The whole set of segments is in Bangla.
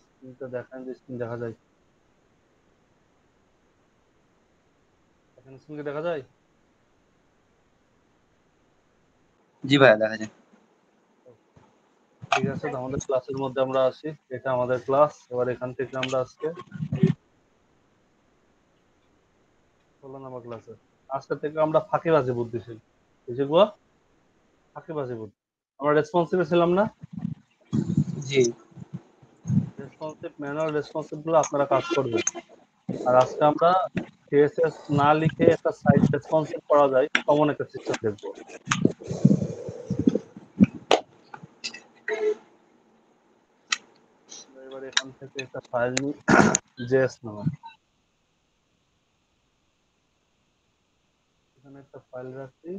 স্ক্রিনটা দেখান, যে স্ক্রিন দেখা যায়, এখানে স্ক্রিন দেখা যায়। জি ভাইয়া দেখা যায়। ঠিক আছে, তো আমাদের ক্লাসের মধ্যে আমরা আসি। এটা আমাদের ক্লাস। এবার এখান থেকে আমরা আজকে 16 নম্বর ক্লাসে, আজকে থেকে আমরা ফাঁকিবাজি বুদ্ধি শিখব। কি শিখবো? ফাঁকিবাজি বুদ্ধি। আমরা রেসপন্সিভ ছিলাম না? জি রেসপন্সিভ, ম্যানুয়াল রেসপন্সিভ গুলো আপনারা কাজ করবেন। আর আজকে আমরা সিএসএস না লিখে একটা সাইট রেসপন্সিভ করা যায় কমন একটা সিস্টেম দেখবো। এবার এখান থেকে একটা ফাইল নিই, জেএস নামক। এখানে একটা ফাইল রাখি,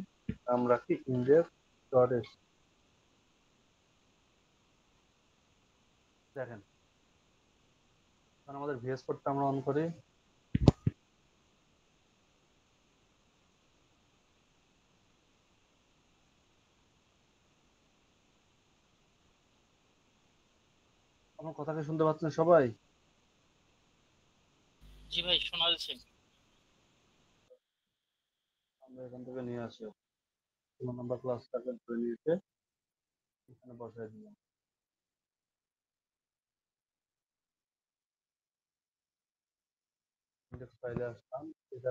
নাম রাখি index.html। দেখেন, আমাদের ভিএস কোডটা আমরা অন করি। আমার কথা কি শুনতে পাচ্ছেন সবাই? জি ভাই, শোনা যাচ্ছে। আমরা এখান থেকে নিয়ে আসি 16 নম্বর ক্লাসটাকে ধরে নিয়েছে, এখানে বসাই দিলাম। ইন্ডেক্স ফাইলে আসলাম, এটা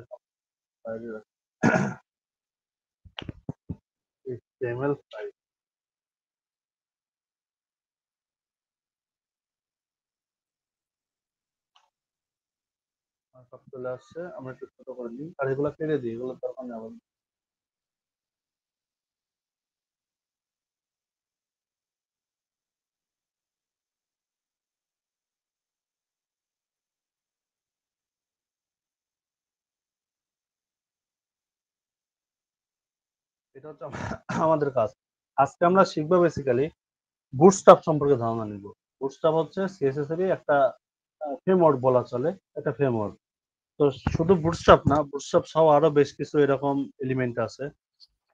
ফাইলে রাখি, HTML ফাইল। সব চলে আসছে, আমরা একটু ছোট করে দিই, আর এগুলো কেটে দিই, এগুলো দরকার নেই আবার। এটা হচ্ছে আমাদের কাজ। আজকে আমরা শিখবো বেসিক্যালি বুটস্ট্র্যাপ সম্পর্কে ধারণা নিব। বুটস্ট্র্যাপ হচ্ছে সিএসএস এরই একটা ফ্রেমওয়ার্ক বলা চলে, একটা ফ্রেমওয়ার্ক। তো শুধু বুটস্ট্র্যাপ না, বুটস্ট্র্যাপ সহ আরো বেশ কিছু এরকম এলিমেন্ট আছে।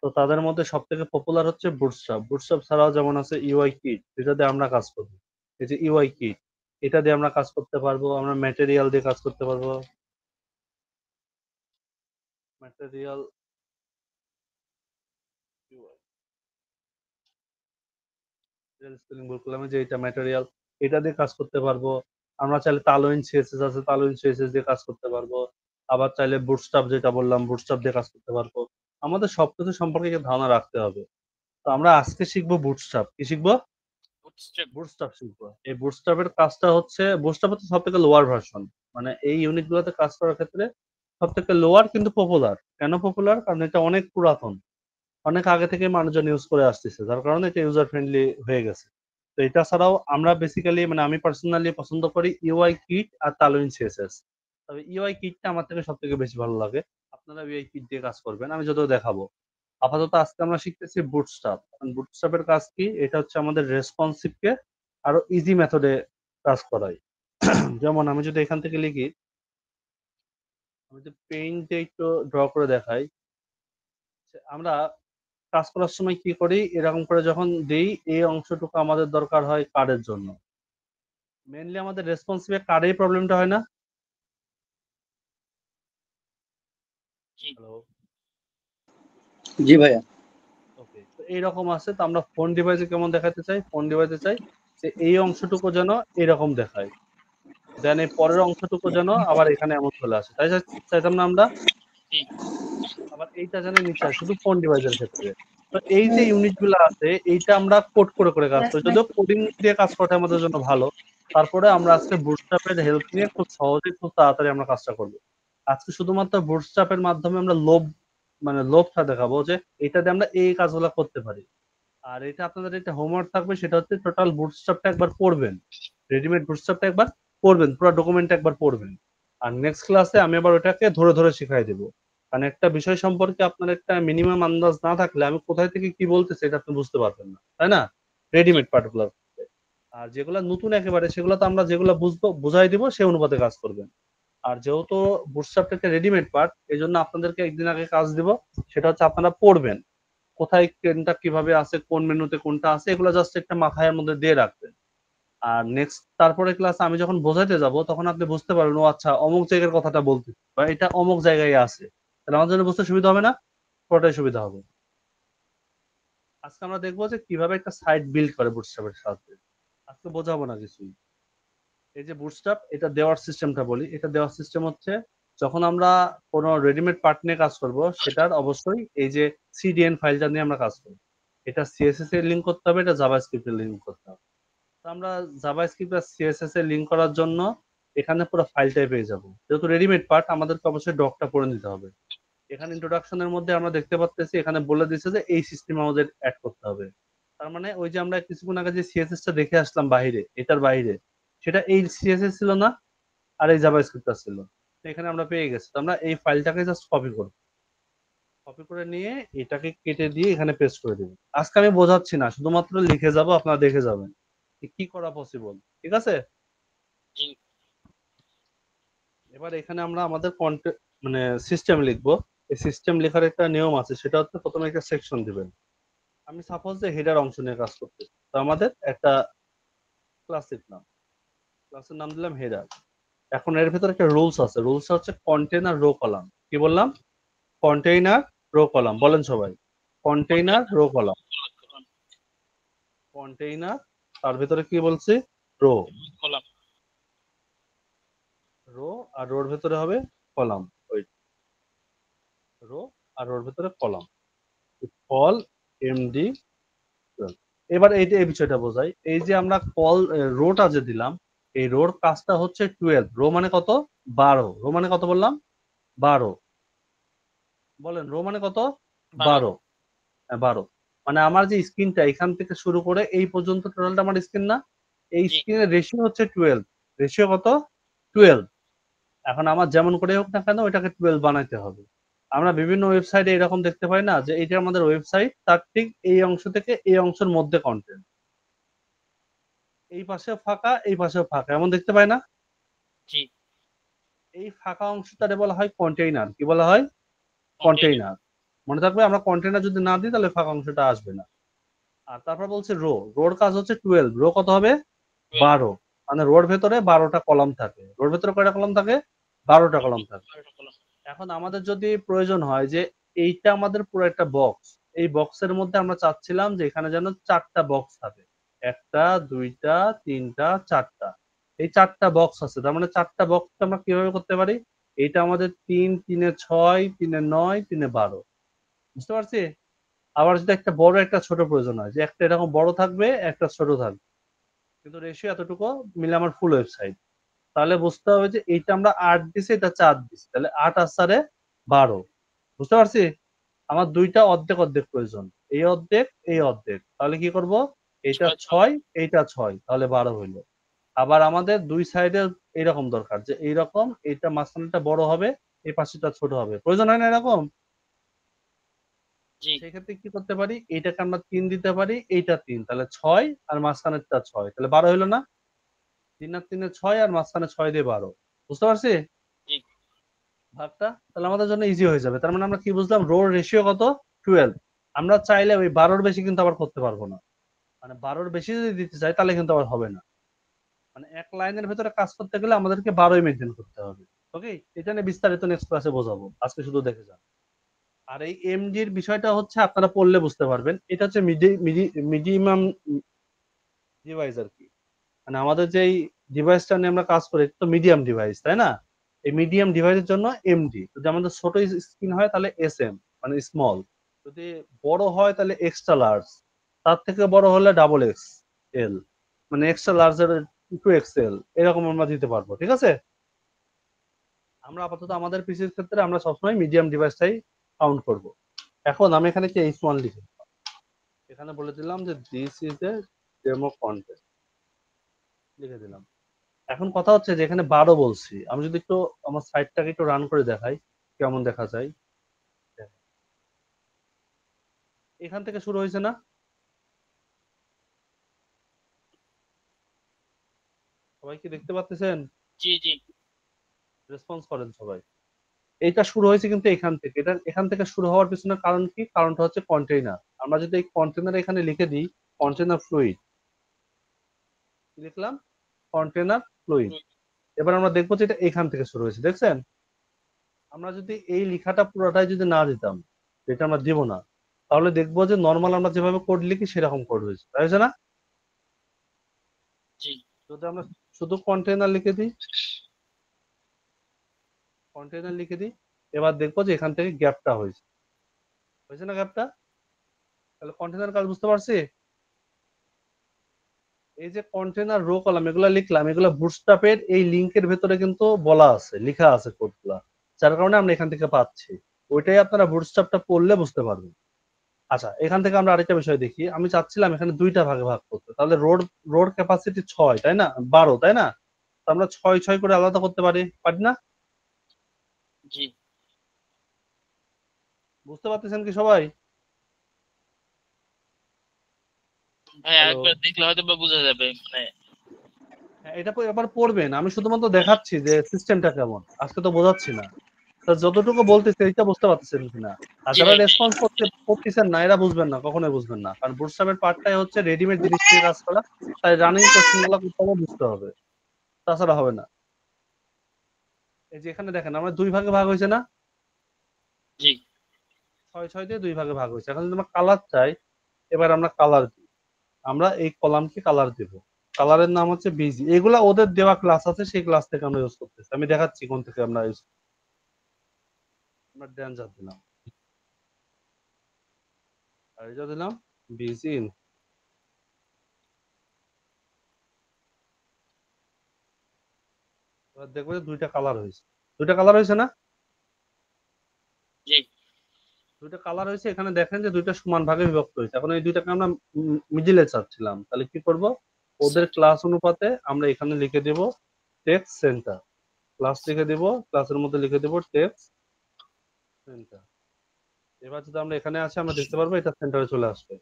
তো তাদের মধ্যে সব থেকে পপুলার হচ্ছে বুটস্ট্র্যাপ। বুটস্ট্র্যাপ ছাড়াও যেমন আছে ইউআই কিট, যেটা দিয়ে আমরা কাজ করবো। এই যে ইউআই কিট, এটা দিয়ে আমরা কাজ করতে পারবো। আমরা ম্যাটেরিয়াল দিয়ে কাজ করতে পারবো। ম্যাটেরিয়াল স্পেলিং ভুল করলাম, যে এটা ম্যাটেরিয়াল, এটা দিয়ে কাজ করতে পারবো। আমরা চাইলে তালোইন সিএসএস আছে, তালোইন সিএসএস দিয়ে কাজ করতে পারবো। আবার চাইলে বুটস্ট্র্যাপ, যেটা বললাম, বুটস্ট্র্যাপ দিয়ে কাজ করতে পারবো। আমাদের সবকিছু সম্পর্কে একটা ধারণা রাখতে হবে। তো আমরা আজকে শিখবো বুটস্ট্র্যাপ। কি শিখবো? বুটস্ট্র্যাপ। বুটস্ট্র্যাপ শিখবো। এই বুটস্ট্র্যাপের কাজটা হচ্ছে, বুটস্ট্র্যাপ হচ্ছে সব থেকে লোয়ার ভার্সন, মানে এই ইউনিট গুলোতে কাজ করার ক্ষেত্রে সব থেকে লোয়ার, কিন্তু পপুলার। কেন পপুলার? কারণ এটা অনেক পুরাতন, অনেক আগে থেকে মানুষজন ইউজ করে আসতেছে, যার কারণে এটা ইউজার ফ্রেন্ডলি হয়ে গেছে। তো এটা ছাড়াও আমরা বেসিক্যালি, মানে আমি পার্সোনালি পছন্দ করি ইউআই কিট আর তালোইন সিএসএস। তবে ইউআই কিটটা আমার থেকে সব থেকে বেশি ভালো লাগে। আপনারা ইউআই কিট দিয়ে কাজ করবেন, আমি যদিও দেখাবো। আপাতত আজকে আমরা শিখতেছি বুটস্ট্র্যাপ। বুটস্ট্র্যাপের কাজ কি? এটা হচ্ছে আমাদের রেসপন্সিভ কে আরো ইজি মেথডে কাজ করায়। যেমন আমি যদি এখান থেকে লিখি, আমি যদি পেইন্টে একটু ড্র করে দেখাই, আমরা কাজ করার সময় কি করি, এরকম করে যখন দেই, এই অংশটুকু আমাদের দরকার হয় কার্ডের জন্য। মেইনলি আমাদের রেসপন্সিভে কার্ডেই প্রবলেমটা হয় না? জি। হ্যালো। জি ভাইয়া। ওকে, তো এইরকম আছে। তো আমরা ফোন ডিভাইসে কেমন দেখাতে চাই? ফোন ডিভাইসে চাই যে এই অংশটুকু যেন এরকম দেখায়, দেন এই পরের অংশটুকু যেন আবার এখানে এমন চলে আসে, তাই চাইতাম না আমরা? জি। আবার এইটা যেন নিচে আসে, শুধু ফোন ডিভাইসের ক্ষেত্রে। তো এই যে ইউনিট গুলো আছে, এইটা আমরা কোড করে করে কাজ করি, যদিও কোডিং দিয়ে কাজ করাটা আমাদের জন্য ভালো। তারপরে আমরা আজকে বুটস্ট্র্যাপের হেল্প নিয়ে খুব সহজেই, খুব তাড়াতাড়ি আমরা কাজটা করবো। আজকে শুধুমাত্র বুটস্ট্র্যাপের মাধ্যমে আমরা লোভটা দেখাবো যে এটা দিয়ে আমরা এই কাজগুলো করতে পারি। আর এটা আপনাদের একটা হোমওয়ার্ক থাকবে, সেটা হচ্ছে টোটাল বুটস্ট্র্যাপটা একবার পড়বেন, রেডিমেড বুটস্ট্র্যাপটা একবার পড়বেন, পুরো ডকুমেন্টটা একবার পড়বেন। আর নেক্সট ক্লাসে আমি আবার ওটাকে ধরে ধরে শিখাই দেবো। কারণ একটা বিষয় সম্পর্কে আপনার একটা মিনিমাম আন্দাজ না থাকলে আমি কোথায় থেকে কি বলতেছি এটা আপনি বুঝতে পারবেন না, তাই না? জি। Readymade particular. আর যেগুলো নতুন একেবারে, সেগুলো তো আমরা যেগুলো বুঝবো বুঝাই দিব, সেই অনুপাতে কাজ করবেন। আর যেহেতু বুটস্ট্র্যাপটা একটা রেডিমেড পার্ট, এই জন্য আপনাদেরকে একদিন আগে কাজ দিব, সেটা হচ্ছে আপনারা পড়বেন কোথায় কোনটা কিভাবে আছে, কোন মেনুতে কোনটা আছে, এগুলো জাস্ট একটা মাথায় মধ্যে দিয়ে রাখবেন। আর নেক্সট তারপরে ক্লাস আমি যখন বোঝাইতে যাব তখন আপনি বুঝতে পারবেন ও আচ্ছা অমুক জায়গার কথাটা বলতে বা এটা অমুক জায়গায় আছে, তাহলে আমার জন্য বুঝতে সুবিধা হবে না? পুরোটাই সুবিধা হবে। আজকে আমরা দেখবো যে কিভাবে একটা সাইট বিল্ড করে বুটস্ট্র্যাপের সাহায্যে। আজকে বোঝাবো না কিছুই। এই যে বুটস্ট্র্যাপ, এটা দেওয়ার সিস্টেমটা বলি। এটা দেওয়ার সিস্টেম হচ্ছে যখন আমরা কোনো রেডিমেড পার্ট নিয়ে কাজ করব সেটার অবশ্যই এই যে সিডিএন ফাইলটা নিয়ে আমরা কাজ করব। এটা সিএসএস এর লিংক করতে হবে, এটা জাভাস্ক্রিপ্ট এর লিংক করতে হবে। তো আমরা জাভাস্ক্রিপ্ট আর সিএসএস এর লিংক করার জন্য এখানে পুরো ফাইলটাই পেয়ে যাব। যেহেতু রেডিমেড পার্ট আমাদেরকে অবশ্যই ডকটা পড়ে নিতে হবে। এখানে ইন্ট্রোডাকশনের মধ্যে আমরা দেখতে পাচ্ছি এখানে বলে দিচ্ছে যে এই সিস্টেম আমাদের অ্যাড করতে হবে। তার মানে ওই যে আমরা কিছুক্ষণ আগে যে সিএসএস টা দেখে আসলাম বাহিরে, এটার বাইরে, সেটা এই সিএসএস ছিল না, আর এই জাভাস্ক্রিপ্টটা ছিল। তো এখানে আমরা পেয়ে গেছি। তো আমরা এই ফাইলটাকে জাস্ট কপি করব। কপি করে নিয়ে এটাকে কেটে দিয়ে এখানে পেস্ট করে দেব। আজকে আমি বোঝাচ্ছি না, শুধুমাত্র লিখে যাব, আপনারা দেখে যাবেন কি করা পসিবল। ঠিক আছে? জি এবার এখানে আমরা আমাদের মানে সিস্টেম লিখবো। এই সিস্টেম লেখার একটা নিয়ম আছে, সেটা হচ্ছে প্রথমে একটা সেকশন দিবেন। আমি সাপোজ যে হেডার অংশ নিয়ে কাজ করতেছি, তো আমাদের একটা ক্লাস লিখলাম, ক্লাসের নাম দিলাম হেডার। এখন এর ভিতরে একটা রুলস আছে, রুলস হচ্ছে কন্টেইনার রো কলাম। কি বললাম? কন্টেইনার রো কলাম, বলেন সবাই। কন্টেইনার রো কলাম, কন্টেইনার, তার ভিতরে কি বলছি? রো। কলাম। রো আর রোর ভিতরে হবে কলাম। ওই রো আর রোর ভিতরে কলাম, কল এমডি। এবার এই যে এই বিষয়টা বোঝাই, এই যে আমরা কল রোটা যে দিলাম, এই রোর কাজটা হচ্ছে 12। রো মানে কত? 12। রো মানে কত বললাম? 12। বলেন রো মানে কত? 12। হ্যাঁ, 12। মানে আমার যে স্ক্রিনটা এখান থেকে শুরু করে এই পর্যন্ত টোটালটা আমার স্ক্রিন না? এই জি স্ক্রিনের রেশিও হচ্ছে 12। রেশিও কত? 12। এখন আমার যেমন করে হোক না কেন ওইটাকে 12 বানাইতে হবে। আমরা বিভিন্ন ওয়েবসাইটে এরকম দেখতে পাই না যে এটা আমাদের ওয়েবসাইট, তার ঠিক এই অংশ থেকে এই অংশের মধ্যে কন্টেন্ট, এই পাশে ফাঁকা এই পাশেও ফাঁকা, এমন দেখতে পাই না? জি এই ফাঁকা অংশটারে বলা হয় কন্টেইনার। কি বলা হয়? কন্টেইনার। কন্টেইনার। মনে থাকবে, আমরা কন্টেইনার যদি না দিই তাহলে ফাঁকা অংশটা আসবে না। আর তারপর বলছে রো, রোর কাজ হচ্ছে 12। রো কত হবে? 12। মানে রোর ভেতরে 12টা কলাম থাকে। রোর ভেতরে কয়টা কলাম থাকে? 12টা কলাম থাকে। কলাম। এখন আমাদের যদি প্রয়োজন হয় যে এইটা আমাদের পুরো একটা বক্স, এই বক্সের মধ্যে আমরা চাচ্ছিলাম যে এখানে যেন 4টা বক্স থাকে। 1টা 2টা 3টা 4টা, এই 4টা বক্স আছে। তার মানে 4টা বক্স আমরা কিভাবে করতে পারি? এইটা আমাদের 3, 3 এ 6, 3 এ 9, 3 এ 12। বুঝতে পারছি? আবার যদি একটা বড় একটা ছোট প্রয়োজন হয়, যে একটা এরকম বড় থাকবে একটা ছোট থাকবে, কিন্তু রেশিও এতটুকু মিলে আমার ফুল ওয়েবসাইট, তাহলে বুঝতে হবে যে এইটা আমরা 8 দিছি, এটা 4 দিছি, তাহলে 8 আর 4 এ 12। বুঝতে পারছি? আমার দুইটা অর্ধেক অর্ধেক প্রয়োজন, এই অর্ধেক এই অর্ধেক, তাহলে কি করব? এইটা 6, এইটা 6, তাহলে 12 হইলো। আবার আমাদের দুই সাইডে এইরকম দরকার যে এইরকম, এইটা মাঝখানেটা বড় হবে, এই পাশেটা ছোট হবে, প্রয়োজন হয় না এরকম? জি সেক্ষেত্রে কি করতে পারি? এইটাকে আমরা 3 দিতে পারি, এইটা 3, তাহলে 6 আর মাঝখানেরটা 6, তাহলে 12 হইলো না? 3 আর 3 এ 6 আর মাঝখানে 6 দিয়ে 12। বুঝতে পারছি জি ভাগটা? তাহলে আমাদের জন্য ইজি হয়ে যাবে। তার মানে আমরা কি বুঝলাম? রোর রেশিও কত? 12। আমরা চাইলে ওই 12-র বেশি কিন্তু আবার করতে পারবো না। মানে 12-র বেশি যদি দিতে চাই তাহলে কিন্তু আবার হবে না। মানে এক লাইনের ভেতরে কাজ করতে গেলে আমাদেরকে 12ই মেইনটেইন করতে হবে। ওকে? এটা নিয়ে বিস্তারিত নেক্সট ক্লাসে বোঝাবো। আজকে শুধু দেখে যান। আর এই এমডির বিষয়টা হচ্ছে আপনারা পড়লে বুঝতে পারবেন। এটা হচ্ছে মিনিমাম ডিভাইস আরকি। মানে আমাদের যেই ডিভাইসটা নিয়ে আমরা কাজ করি এটা তো মিডিয়াম ডিভাইস, তাই না? এই মিডিয়াম ডিভাইসের জন্য এমডি। যদি আমাদের ছোট স্ক্রিন হয় তাহলে এসএম, মানে স্মল। যদি বড় হয় তাহলে এক্সট্রা লার্জ। তার থেকে বড় হলে ডাবল এক্সএল। মানে এক্সট্রা লার্জ এর 2XL এরকম আমরা দিতে পারবো। ঠিক আছে? আমরা আপাতত আমাদের পিসির ক্ষেত্রে আমরা সবসময় মিডিয়াম ডিভাইসটাই কাউন্ট করব। এখন আমি এখানে কি H1 লিখি। এখানে বলে দিলাম যে this is a demo content, লিখে দিলাম। এখন কথা হচ্ছে যে এখানে 12 বলছি, আমি যদি একটু আমার সাইটটাকে একটু রান করে দেখাই কেমন দেখা যায়। এখান থেকে শুরু হয়েছে না? সবাই কি দেখতে পাচ্ছেন? জি জি রেসপন্স করেন সবাই। এইটা শুরু হয়েছে কিন্তু এখান থেকে। এটা এখান থেকে শুরু হওয়ার পিছনে কারণ কি? কারণটা হচ্ছে কন্টেইনার। আমরা যদি এই কন্টেইনার এখানে লিখে দিই কন্টেইনার ফ্লুইড, কি লিখলাম? Container fluid. এবার আমরা দেখবো যে এটা এখান থেকে শুরু হয়েছে, দেখছেন? আমরা যদি এই লেখাটা পুরোটাই যদি না দিতাম, এটা আমরা দিব না, তাহলে দেখবো যে নর্মাল আমরা যেভাবে কোড লিখি সেরকম কোড হয়েছে, তাই হয়েছে না? জি যদি আমরা শুধু কন্টেনার লিখে দিই, কন্টেনার লিখে দিই, এবার দেখবো যে এখান থেকে গ্যাপটা হয়েছে, হয়েছে না গ্যাপটা? তাহলে কন্টেনার কাজ বুঝতে পারছি। এই যে কন্টেনার রো কলাম এগুলা লিখলাম, এগুলা বুটস্ট্র্যাপের এই লিংকের ভেতরে কিন্তু বলা আছে, লেখা আছে কোডগুলা, যার কারণে আমরা এখান থেকে পাচ্ছি। ওইটাই আপনারা বুটস্ট্র্যাপটা পড়লে বুঝতে পারবেন। আচ্ছা, এখান থেকে আমরা আরেকটা বিষয় দেখি। আমি চাচ্ছিলাম এখানে দুইটা ভাগে ভাগ করতে, তাহলে রোড রোড ক্যাপাসিটি 6, তাই না? 12, তাই না? তো আমরা 6 করে আলাদা করতে পারি না? জি বুঝতে পারতেছেন কি সবাই? ভাই হ্যালো। আরেকবার দেখলে হয়তো বা বোঝা যাবে মানে হ্যাঁ, এটা এবার পড়বেন, আমি শুধুমাত্র দেখাচ্ছি যে সিস্টেমটা কেমন, আজকে তো বোঝাচ্ছি না। তো যতটুকু বলতেছি এটা বুঝতে পারতেছেন কিনা? আর জি যারা ভাই রেসপন্স করতেছেন না, এরা বুঝবেন না, কখনোই বুঝবেন না, কারণ বুটস্ট্র্যাপের পার্টটাই হচ্ছে রেডিমেড জিনিস নিয়ে কাজ করা। তাই রানিং কোশ্চেন গুলো করতে হবে, বুঝতে হবে, তাছাড়া হবে না। এই যে এখানে দেখেন আমরা দুই ভাগে ভাগ হয়েছে না? জি 6 দিয়ে দুই ভাগে ভাগ হয়েছে। এখন যদি আমরা কালার চাই, এবার আমরা কালার দিই, আমরা এই কলামকে কালার দেব। কালারের নাম হচ্ছে বিজি। এগুলা ওদের দেওয়া ক্লাস আছে, সেই ক্লাস থেকে আমরা ইউজ করতেছি। আমি দেখাচ্ছি কোন থেকে আমরা ইউজ। আমরা ড্যান্সার দিলাম, আর এটা দিলাম বিজি। এবার দেখবো যে দুইটা কালার হয়েছে, দুইটা কালার হয়েছে না? জি দুইটা কালার হয়েছে, এখানে দেখেন যে দুইটা সমান ভাগে বিভক্ত হয়েছে। এখন এই দুইটাকে আমরা মিডিলে চাচ্ছিলাম, তাহলে কি করব? ওদের ক্লাস অনুপাতে আমরা এখানে লিখে দেব টেক্সট সেন্টার। ক্লাস লিখে দেব, ক্লাসের মধ্যে লিখে দেব টেক্সট সেন্টার। এবার যদি আমরা এখানে আসি, আমরা দেখতে পারবো এটা সেন্টারে চলে আসবে,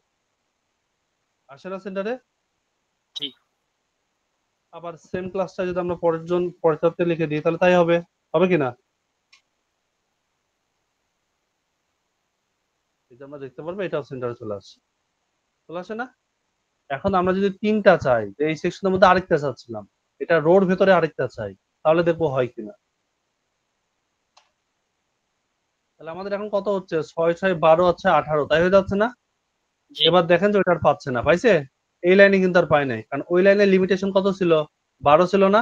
আসে না সেন্টারে? জি আবার সেম ক্লাসটা যদি আমরা পরের সপ্তাহে লিখে দিই, তাহলে তাই হবে, হবে কিনা? এই যে আমরা দেখতে পারবো এটাও সেন্টারে চলে আসছে, চলে আসে না? এখন আমরা যদি তিনটা চাই, যে এই সেকশনের মধ্যে আরেকটা চাচ্ছিলাম, এটা রোর ভেতরে আরেকটা চাই, তাহলে দেখবো হয় কিনা। তাহলে আমাদের এখন কত হচ্ছে? 6 6 12 হচ্ছে 18, তাই হয়ে যাচ্ছে না? জি এবার দেখেন যে ওইটা আর পাচ্ছে না, পাইছে? এই লাইনে কিন্তু আর পায় নাই, কারণ ওই লাইনের লিমিটেশন কত ছিল? 12 ছিল না?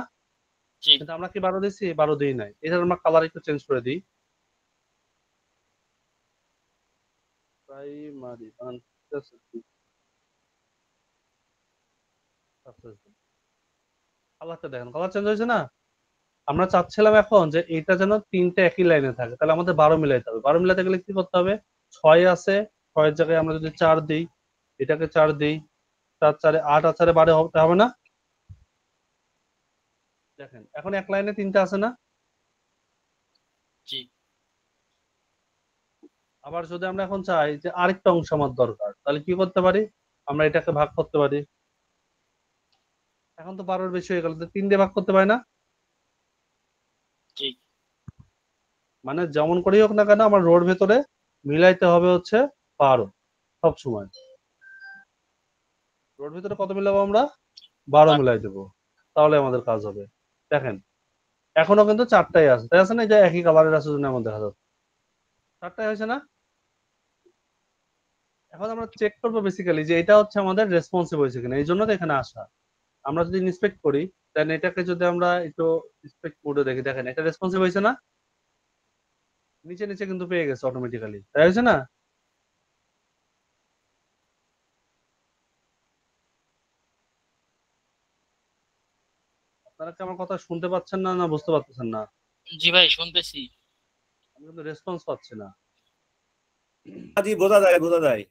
জি কিন্তু আমরা কি 12 দিচ্ছি? 12 দিই নাই। এটা আমরা কালার একটু চেঞ্জ করে দিই। প্রাইমারি কালারটা দেখেন, কালার চেঞ্জ হয়েছে না? আমরা চাচ্ছিলাম এখন যে এটা যেন তিনটা একই লাইনে থাকে, তাহলে আমাদের 12 মিলাইতে হবে। 12 মিলাতে গেলে কি করতে হবে? 6 আছে, 6 এর জায়গায় আমরা যদি 4 দিই, এটাকে 4 দিই, 4 4 8 আর 4 12 হতে হবে না? দেখেন এখন এক লাইনে তিনটা আছে না? জি আবার যদি আমরা এখন চাই যে আরেকটা অংশ আমার দরকার, তাহলে কি করতে পারি? আমরা এটাকে ভাগ করতে পারি। এখন তো 12-র বেশি হয়ে গেল, তো 3 দিয়ে ভাগ করতে পারি না? জি মানে যেমন করেই হোক না কেন আমার রোর ভেতরে মিলাইতে হবে হচ্ছে 12 সব সময়। রোর ভেতরে কত মিলাবো আমরা? 12 মিলাই দেবো, তাহলে আমাদের কাজ হবে। দেখেন এখনো কিন্তু 4টাই আছে, তাই আছে না? এই যে একই কালারের আছে জন্য আমার দেখা যাচ্ছে 4টাই হয়েছে না? এখন আমরা চেক করবো বেসিক্যালি যে এটা হচ্ছে আমাদের রেসপন্সিভ হয়েছে কিনা, এই জন্য তো এখানে আসা। আমরা যদি ইন্সপেক্ট করি, দেন এটাকে যদি আমরা একটু ইন্সপেক্ট মোডে দেখি, দেখেন এটা রেসপন্সিভ হয়েছে না? নিচে নিচে কিন্তু পেয়ে গেছে অটোমেটিক্যালি, তাই হয়েছে না? আপনারা কি আমার কথা শুনতে পাচ্ছেন না, না বুঝতে পারতেছেন না? জি ভাই শুনতেছি আমি কিন্তু রেসপন্স পাচ্ছি না, জি বোঝা যায় বোঝা যায়।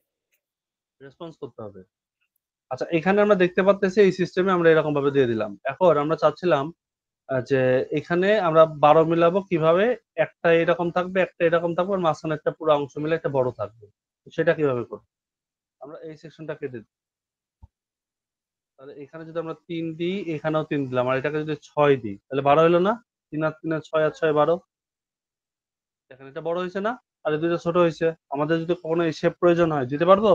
রেসপন্স করতে হবে। আচ্ছা, এখানে আমরা দেখতে পাচ্তেছি এই সিস্টেমে আমরা এরকম ভাবে দিয়ে দিলাম। এখন আমরা চাচ্ছিলাম যে এখানে আমরা 12 মিলাবো কিভাবে? একটা এরকম থাকবে, একটা এরকম থাকবে, আর মাঝখানে একটা পুরো অংশ মিলে একটা বড় থাকবে। তো সেটা কিভাবে করবো? আমরা এই সেকশনটা কেটে দিই। তাহলে এখানে যদি আমরা 3 দিই, এখানেও 3 দিলাম, আর এটাকে যদি 6 দিই, তাহলে 12 হলো না? 3 আর 3 6 আর 6 12। দেখেন এটা বড় হয়েছে না? আর এই দুইটা ছোট হয়েছে। আমাদের যদি কখনো এই শেপ প্রয়োজন হয় দিতে পারবো?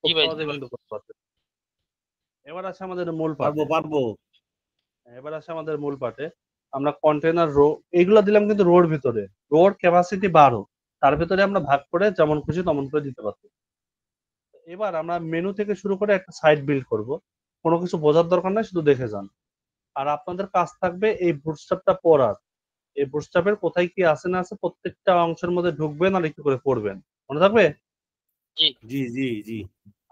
জি খুব ভাই সহজে কিন্তু করতে পারবে। এবার আসে আমাদের মূল পারবো পার্টে। পারবো এবার আসে আমাদের মূল পার্টে। আমরা কন্টেনার রো এইগুলা দিলাম কিন্তু রোর ভিতরে। রোর ক্যাপাসিটি 12, তার ভিতরে আমরা ভাগ করে যেমন খুশি তেমন করে দিতে পারবো। এবার আমরা মেনু থেকে শুরু করে একটা সাইট বিল্ড করব। কোনো কিছু বোঝার দরকার নাই, শুধু দেখে যান। আর আপনাদের কাজ থাকবে এই বুটস্ট্র্যাপটা পড়ার। এই বুটস্ট্র্যাপের কোথায় কি আছে না আছে প্রত্যেকটা অংশের মধ্যে ঢুকবেন আর একটু করে পড়বেন। মনে থাকবে? জি জি জি জি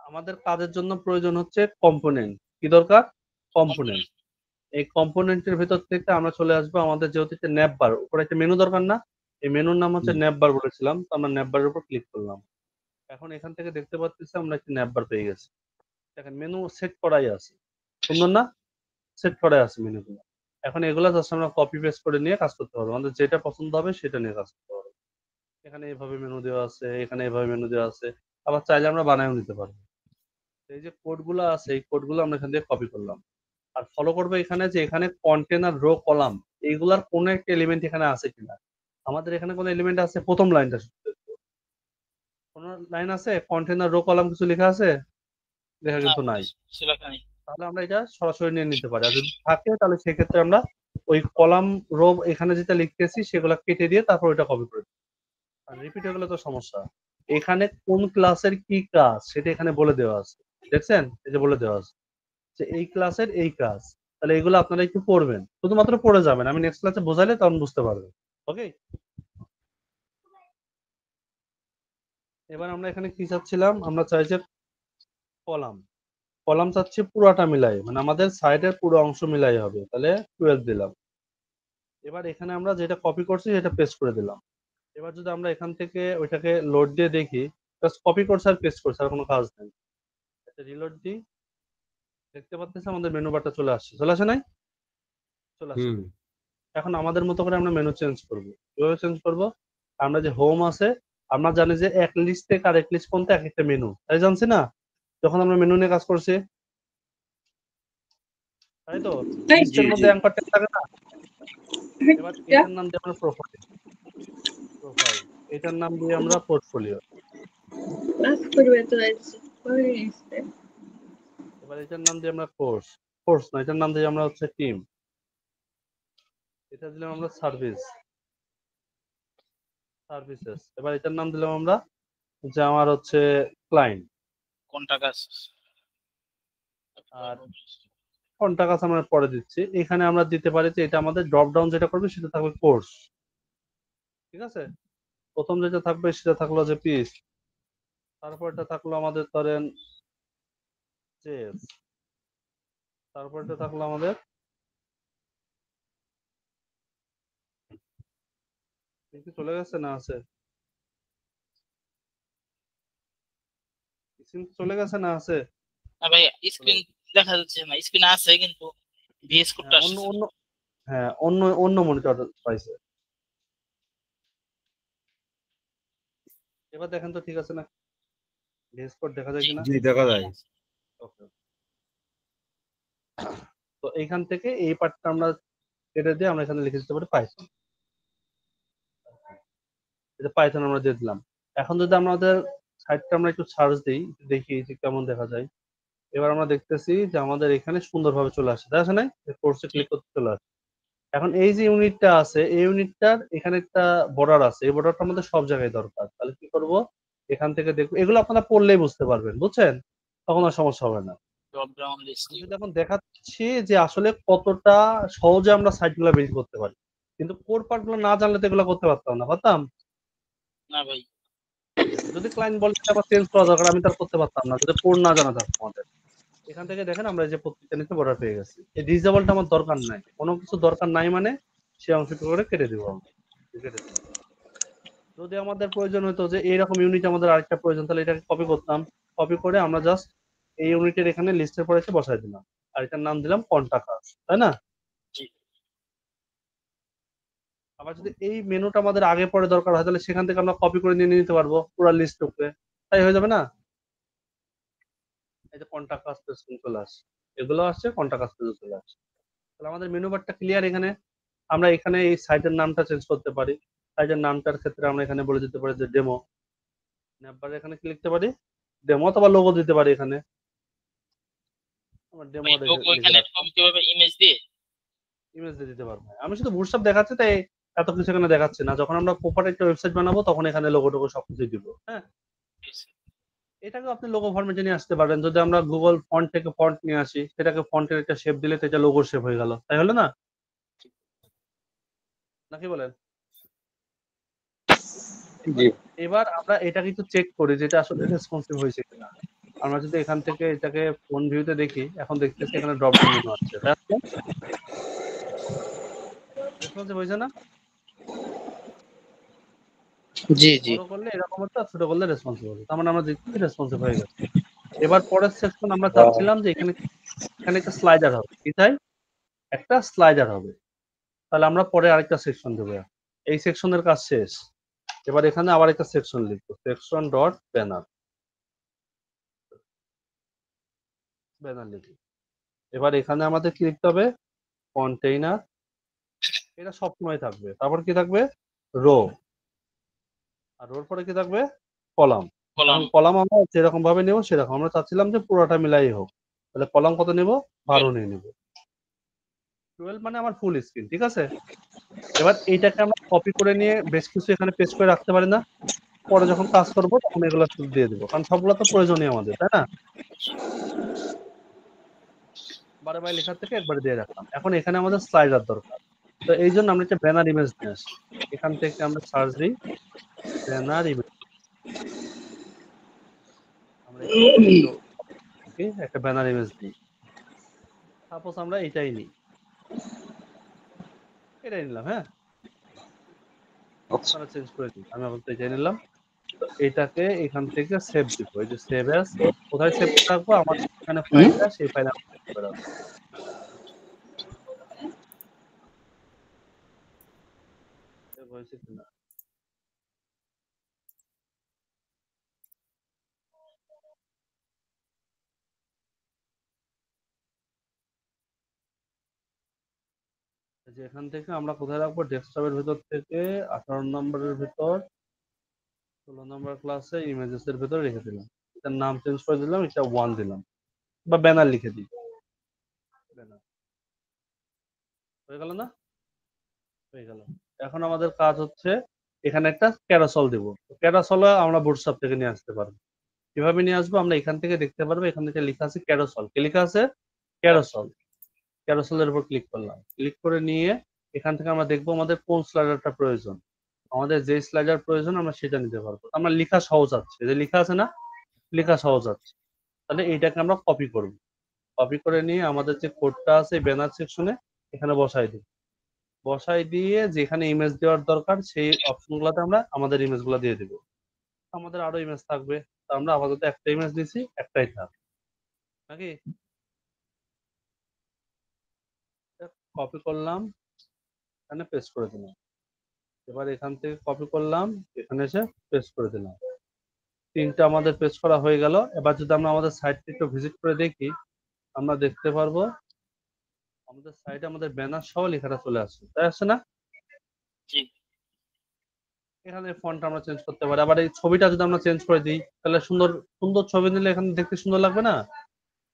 আমাদের কাজের জন্য প্রয়োজন হচ্ছে কম্পোনেন্ট। কি দরকার? কম্পোনেন্ট। এই কম্পোনেন্টের ভিতর থেকে আমরা চলে আসবো আমাদের যেহেতু একটা ন্যাপ বার, উপরে একটা মেনু দরকার না? এই মেনুর নাম হচ্ছে হুম। ন্যাপ বার বলেছিলাম, তো আমরা ন্যাপ বারের উপর ক্লিক করলাম। এখন এখান থেকে দেখতে পাচ্ছি আমরা একটা ন্যাপ বার পেয়ে গেছি। দেখেন মেনু সেট করাই আছে, সুন্দর না? সেট করাই আছে মেনুগুলো। এখন এগুলা জাস্ট আমরা কপি পেস্ট করে নিয়ে কাজ করতে পারবো, আমাদের যেটা পছন্দ হবে সেটা নিয়ে কাজ করতে পারবো। এখানে এইভাবে মেনু দেওয়া আছে, এখানে এইভাবে মেনু দেওয়া আছে, আবার চাইলে আমরা বানায়ও নিতে পারবো। এই যে কোডগুলো আছে এই কোডগুলো আমরা এখান থেকে কপি করলাম আর ফলো করবো এখানে যে এখানে কন্টেনার রো কলাম এইগুলার কোন একটা এলিমেন্ট এখানে আছে কিনা। আমাদের এখানে কোনো এলিমেন্ট আছে? প্রথম লাইনটা কোন লাইন আছে কন্টেনার রো কলাম কিছু লেখা আছে? লেখা না কিন্তু ভাই, নাই। সেলাকা নেই। তাহলে আমরা এটা সরাসরি নিয়ে নিতে পারি, আর যদি থাকে তাহলে সেক্ষেত্রে আমরা ওই কলাম রো এখানে যেটা লিখতেছি সেগুলো কেটে দিয়ে তারপর ওইটা কপি করে দিই। আর রিপিট হয়ে গেলে তো সমস্যা। এখানে কোন ক্লাসের কি কাজ সেটা এখানে বলে দেওয়া আছে, দেখছেন? এই যে বলে দেওয়া আছে যে এই ক্লাসের এই কাজ। তাহলে এগুলো আপনারা একটু পড়বেন, শুধুমাত্র পড়ে যাবেন, আমি নেক্সট ক্লাসে বোঝাইলে তখন বুঝতে পারবেন। ওকে, এবার আমরা এখানে কি চাচ্ছিলাম? আমরা চাই যে কলাম কলাম চাচ্ছি পুরাটা মিলাই, মানে আমাদের সাইডের পুরো অংশ মিলাই হবে, তাহলে 12 দিলাম। এবার এখানে আমরা যেটা কপি করছি সেটা পেস্ট করে দিলাম। এবার যদি আমরা এখান থেকে ওইটাকে লোড দিয়ে দেখি, জাস্ট কপি করছে আর পেস্ট করছে, আর কোনো কাজ নেই। রিলোড দিই, দেখতে পাচ্ছেন আমাদের মেনু বারটা চলে আসছে। চলে আসে নাই? চলে আসে। হুম এখন আমাদের মতো করে আমরা মেনু চেঞ্জ করব। কিভাবে চেঞ্জ করব? আমরা যে হোম আছে, আমরা জানি যে এক লিস্ট থেকে আরেক লিস্ট পর্যন্ত এক একটা মেনু, তাই জানছি না? যখন আমরা মেনু নিয়ে কাজ করছি, তাই তো? জি লিস্টের জি মধ্যে অ্যাঙ্কর ট্যাগ থাকে না? এবার এটার নাম দিয়ে আমরা প্রোফাইল, প্রোফাইল এটার নাম দিয়ে আমরা পোর্টফোলিও। এবার এটার নাম দিয়ে আমরা কোর্স, কোর্স না এটার নাম দিয়ে আমরা হচ্ছে টিম। এটা দিলাম আমরা সার্ভিস, সার্ভিসেস। এবার এটার নাম দিলাম আমরা যে আমার হচ্ছে ক্লায়েন্ট। কোনটা কাজ? আর কোনটা কাজ আমরা পরে দিচ্ছি। এখানে আমরা দিতে পারি যে এটা আমাদের ড্রপ ডাউন যেটা করবে সেটা থাকবে কোর্স, ঠিক আছে? প্রথম যেটা থাকবে সেটা থাকলো যে পিস, তারপরটা থাকলো আমাদের ধরেন চেস, তারপরটা থাকলো আমাদের কি চলে গেছে না আছে? চলে গেছে না আছে? না ভাই, স্ক্রিন দেখা যাচ্ছে না। স্ক্রিন আছে কিন্তু ভিএস কোডটা অন্য আসছে। অন্য হ্যাঁ, অন্য অন্য মনিটর পাইছে। এবার দেখেন তো ঠিক আছে না? ভিএস কোড দেখা যায় জি কিনা? জি দেখা যায় ওকে, তো এইখান থেকে এই পার্টটা আমরা কেটে দিয়ে আমরা এখানে লিখে দিতে পারি পাইথন। এটা পাইথন আমরা দিয়ে দিলাম। এখন যদি আমাদের সাইটটা আমরা একটু সার্চ দিই, দেখি যে কেমন দেখা যায়। এবার আমরা দেখতেছি যে আমাদের এখানে সুন্দরভাবে চলে আসে, তাই আছে না? কোর্সে জি ক্লিক করতে চলে আসে। এখন এই যে ইউনিটটা আছে এই ইউনিটটার এখানে একটা বর্ডার আছে, এই বর্ডারটা আমাদের সব জায়গায় দরকার। তাহলে কি করব? এখান থেকে দেখবো, এগুলো আপনারা পড়লেই বুঝতে পারবেন, বুঝছেন? তখন আর সমস্যা হবে না। ড্রপ ডাউন লিস্ট আমি যদি এখন দেখাচ্ছি যে আসলে কতটা সহজে আমরা সাইটগুলো বিল্ড করতে পারি, কিন্তু কোর পার্ট গুলো না জানলে তো এগুলো করতে পারতাম না, পারতাম? না ভাই। যদি ক্লায়েন্ট বলে এটা আবার চেঞ্জ করা দরকার, আমি তার করতে পারতাম না যদি কোড না জানা থাকতো আমাদের। এখান থেকে দেখেন আমরা এই যে প্রত্যেকটা নিচে বর্ডার পেয়ে গেছি। এই ডিসেবলটা আমার দরকার নাই, কোনো কিছু দরকার নাই মানে সেই অংশটুকু করে কেটে দিব আমরা, কেটে দিলাম। যদি আমাদের প্রয়োজন হতো যে এইরকম ইউনিট আমাদের আরেকটা প্রয়োজন, তাহলে এটাকে কপি করতাম। কপি করে আমরা জাস্ট এই ইউনিটের এখানে লিস্টের পরে এসে বসাই দিলাম, আর এটার নাম দিলাম কন্টাক্ট, তাই না? জি আবার যদি এই মেনুটা আমাদের আগে পরে দরকার হয় তাহলে সেখান থেকে আমরা কপি করে নিয়ে নিতে পারবো পুরো লিস্ট উপরে, তাই হয়ে যাবে না? এই যে কন্টাক্ট আস পেজ চলে আসছে, এগুলো আসছে কন্টাক্ট আস পেজ চলে আসছে। তাহলে আমাদের মেনু বারটা ক্লিয়ার। এখানে আমরা এখানে এই সাইটের নামটা চেঞ্জ করতে পারি। সাইটের নামটার ক্ষেত্রে আমরা এখানে বলে দিতে পারি যে ডেমো, এখানে কি লিখতে পারি? ডেমো, অথবা লোগো দিতে পারি এখানে। আমার ডেমো ভাই লোগো লিখে এখানে রাখলাম, কিভাবে ইমেজ দিয়ে ইমেজ দিয়ে দিতে পারবো। আমি শুধু বুটস্ট্র্যাপ দেখাচ্ছি তাই এত কিছু এখানে দেখাচ্ছি না। যখন আমরা প্রপার একটা ওয়েবসাইট বানাবো তখন এখানে লোগো টোগো সবকিছু দিব। হ্যাঁ, এটাকে আপনি লোগো ফরম্যাটে নিয়ে আসতে পারেন। যদি আমরা গুগল ফন্ট থেকে ফন্ট নিয়ে আসি, সেটাকে ফন্টের একটা শেপ দিলে তো এটা লোগোর শেপ হয়ে গেল, তাই হলো না? নাকি বলেন? জি এবার আমরা এটা কিন্তু চেক করি যেটা আসলে রেসপন্সিভ হয়েছে কিনা। আমরা যদি এখান থেকে এটাকে ফোন ভিউতে দেখি, এখন দেখতেছি এখানে ড্রপ ডাউন মেনু আছে, তাই না? রেসপন্সিভ হয়েছে না? জি জি বড় করলে এরকম হচ্ছে, আর ছোট করলে রেসপন্সিভ হবে। তার মানে আমরা দেখছি রেসপন্সিভ হয়ে গেছে। এবার পরের সেকশন আমরা চাচ্ছিলাম যে এখানে এখানে একটা স্লাইডার হবে। কি চাই? একটা স্লাইডার হবে। তাহলে আমরা পরে আরেকটা সেকশন দেবো। এই সেকশনের কাজ শেষ। এবার এখানে আবার একটা সেকশন লিখবো, সেকশন ডট ব্যানার, ব্যানার লিখি। এবার এখানে আমাদের কি লিখতে হবে? কন্টেইনার, এটা সবসময় থাকবে। তারপর কি থাকবে? রো, আর রোর পরে কি থাকবে? কলাম। কলাম এখন কলাম আমরা যেরকম ভাবে নেব সেরকম। আমরা চাচ্ছিলাম যে পুরোটা মিলাই হোক। তাহলে কলাম কত নেব? 12 নিয়ে নেব। 12 মানে আমার ফুল স্ক্রিন, ঠিক আছে? এবার এইটাকে আমরা কপি করে নিয়ে বেশ কিছু এখানে পেস্ট করে রাখতে পারি না? পরে যখন কাজ করব তখন এগুলো শুধু দিয়ে দেবো, কারণ সবগুলো তো প্রয়োজনীয় আমাদের, তাই না? বারে বারে লেখার থেকে একবারে দিয়ে রাখলাম। এখন এখানে আমাদের স্লাইডার দরকার। তো এই জন্য আমরা একটা ব্যানার ইমেজ নিয়ে আসি। এখান থেকে আমরা সার্চ দিই ব্যানার ইমেজ। আমরা এখান থেকে একটা ব্যানার ইমেজ দিই। সাপোজ আমরা এটাই নিই, এটাই নিলাম। হ্যাঁ, আচ্ছা আপনারা চেঞ্জ করে দিন, আমি আপাতত এটাই নিলাম। তো এটাকে এখান থেকে সেভ দিব। এই যে সেভ অ্যাজ, কোথায় সেভ করে রাখবো? আমার এখানে ফাইলটা, সেই ফাইলে আমি সেভ করে রাখবো। সেভ হয়েছে কিনা? যে এখান থেকে আমরা কোথায় রাখবো? ডেস্কটপের ভিতর থেকে 18 নম্বরের ভিতর 16 নম্বর ক্লাসে ইমেজেস এর ভিতর রেখে দিলাম। এটার নাম চেঞ্জ করে দিলাম, এটা 1 দিলাম, বা ব্যানার লিখে দিই। ব্যানার হয়ে গেল না? হয়ে গেল। এখন আমাদের কাজ হচ্ছে এখানে একটা ক্যারাসল দেব। ক্যারাসল আমরা বুটস্ট্র্যাপ থেকে নিয়ে আসতে পারবো। কিভাবে নিয়ে আসবো? আমরা এখান থেকে দেখতে পারবো, এখান থেকে লেখা আছে ক্যারাসল। কি লেখা আছে? ক্যারাসল। ক্যারাসলের উপর ক্লিক করলাম। ক্লিক করে নিয়ে এখান থেকে আমরা দেখবো আমাদের কোন স্লাইডারটা প্রয়োজন। আমাদের যে স্লাইডার প্রয়োজন আমরা সেটা নিতে পারবো। আমরা লেখা সহজ আছে, যে লেখা আছে না, লেখা সহজ আছে। তাহলে এইটাকে আমরা কপি করব। কপি করে নিয়ে আমাদের যে কোডটা আছে ব্যানার সেকশনে এখানে বসাই দিই। বসাই দিয়ে যেখানে ইমেজ দেওয়ার দরকার সেই অপশনগুলোতে আমরা আমাদের ইমেজগুলো দিয়ে দিব। আমাদের আরো ইমেজ থাকবে, তো আমরা আপাতত একটা ইমেজ দিছি, একটাই থাক নাকি। কপি করলাম, এখানে পেস্ট করে দিলাম। এবার এখান থেকে কপি করলাম, এখানে এসে পেস্ট করে দিলাম। তিনটা আমাদের পেস্ট করা হয়ে গেল। এবার যদি আমরা আমাদের সাইটটি একটু ভিজিট করে দেখি, আমরা দেখতে পারবো আমাদের সাইটে আমাদের ব্যানার সহ লেখাটা চলে আসছে, তাই আসছে না? জি এখানে ফন্ট আমরা চেঞ্জ করতে পারি। আবার এই ছবিটা যদি আমরা চেঞ্জ করে দিই, তাহলে সুন্দর সুন্দর ছবি নিলে এখানে দেখতে সুন্দর লাগবে না?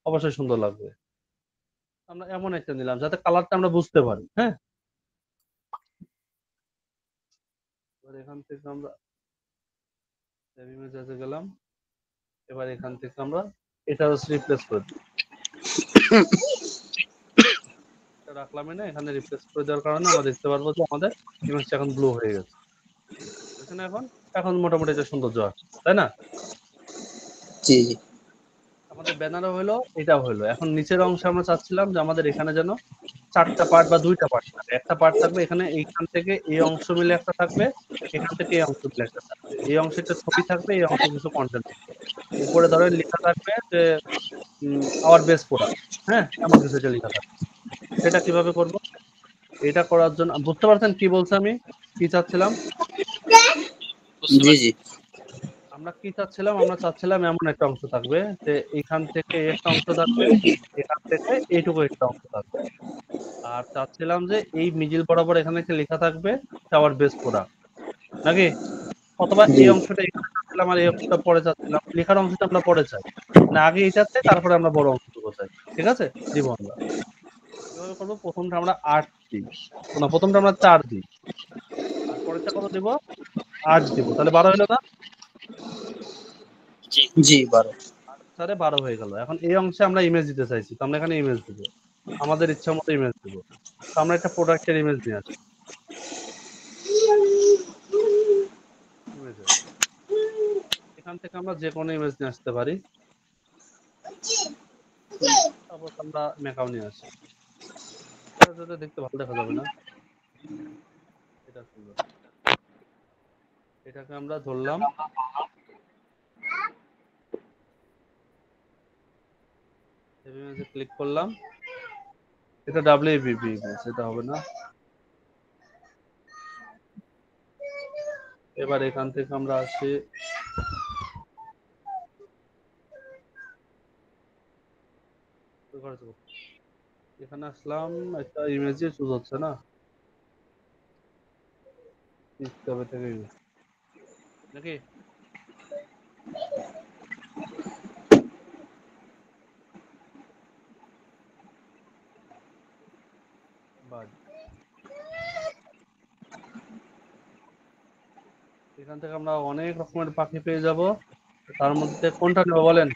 অবশ্যই সুন্দর লাগবে। আমরা এমন একটা নিলাম যাতে কালারটা আমরা বুঝতে পারি। হ্যাঁ, এবার এখান থেকে আমরা ইমেজে গেলাম। এবার এখান থেকে আমরা এটা রিপ্লেস করে দিই। এটা রাখলাম না, এখানে রিপ্লেস করে দেওয়ার কারণে আমরা দেখতে পারবো যে আমাদের ইমেজটা এখন ব্লু হয়ে গেছে। বুঝছেন? এখন এখন মোটামুটি এটা সৌন্দর্য আসছে, তাই না? জি জি আমাদের ব্যানারও হলো, এটাও হলো। এখন নিচের অংশে আমরা চাচ্ছিলাম যে আমাদের এখানে যেন 4টা পার্ট বা 2টা পার্ট থাকে। একটা পার্ট থাকবে এখানে, এইখান থেকে এই অংশ মিলে একটা থাকবে, এখান থেকে এই অংশ মিলে একটা থাকবে। এই অংশে একটা ছবি থাকবে, এই অংশে কিছু কনটেন্ট থাকবে। উপরে ধরেন লেখা থাকবে যে আওয়ার বেস্ট প্রোডাক্ট। হ্যাঁ, এমন কিছু একটা লেখা থাকবে। সেটা কিভাবে করব? এটা করার জন্য বুঝতে পারছেন কি বলছি আমি? কি চাচ্ছিলাম? বুঝতে জি পারছি। জি আমরা কি চাচ্ছিলাম? আমরা চাচ্ছিলাম এমন একটা অংশ থাকবে যে এখান থেকে একটা অংশ থাকবে, এখান থেকে এইটুকু একটা অংশ থাকবে। আর চাচ্ছিলাম যে এই মিডিল বরাবর এখানে একটা লেখা থাকবে আওয়ার বেস্ট প্রোডাক্ট, নাকি? অথবা জি এই অংশটা এখানে চাচ্ছিলাম আসলে আমার এই অংশটা পরে চাচ্ছিলাম, লেখার অংশটা আমরা পরে চাই, মানে আগে এটা চাই তারপরে আমরা বড় অংশটুকু চাই। ঠিক আছে, দিব আমরা কিভাবে করবো? প্রথমটা আমরা 8 দিই, না প্রথমটা আমরা 4 দিই, আর পরেরটা কত দিব? 8 দিব, তাহলে 12 হলো না? জি জি 12। 8 12 হয়ে গেল। এখন এই অংশে আমরা ইমেজ দিতে চাইছি, তো আমরা এখানে ইমেজ দিব, আমাদের ইচ্ছা মতো ইমেজ দিব। তো আমরা একটা প্রোডাক্টের ইমেজ নিয়ে আসি, ইমেজের এখান থেকে আমরা যে কোনো ইমেজ নিয়ে আসতে পারি। তারপর আমরা মেকাও নিয়ে আসি, এটা যদি দেখতে ভালো দেখা যাবে না, এটা সুন্দর। এটাকে আমরা ধরলাম, ইমেজে ক্লিক করলাম, এটা WPP ইমেজ, এটা হবে না। এবার এখান থেকে আমরা আসি, এখানে আসলাম, একটা ইমেজে চুজ হচ্ছে না, কবে থেকে ইমেজ নাকি? বাদ, এখান থেকে আমরা অনেক রকমের পাখি পেয়ে যাব, তার মধ্যে কোনটা নেব বলেন?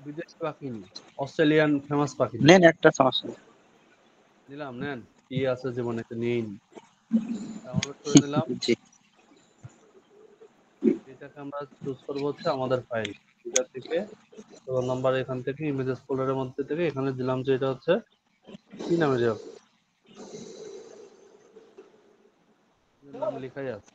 বিদেশি পাখি, অস্ট্রেলিয়ান ফেমাস পাখি নেন একটা সমস্যা নেই। নিলাম, নেন কি আছে জীবনে, একটা নিন, ডাউনলোড করে নিলাম। জি এটাকে আমরা চুজ করবো হচ্ছে আমাদের ফাইল, এটা থেকে রোল নাম্বার, এখান থেকে ইমেজেস ফোল্ডারের মধ্যে থেকে এখানে দিলাম যে এটা হচ্ছে কি নামে যাব, নাম লেখাই আছে,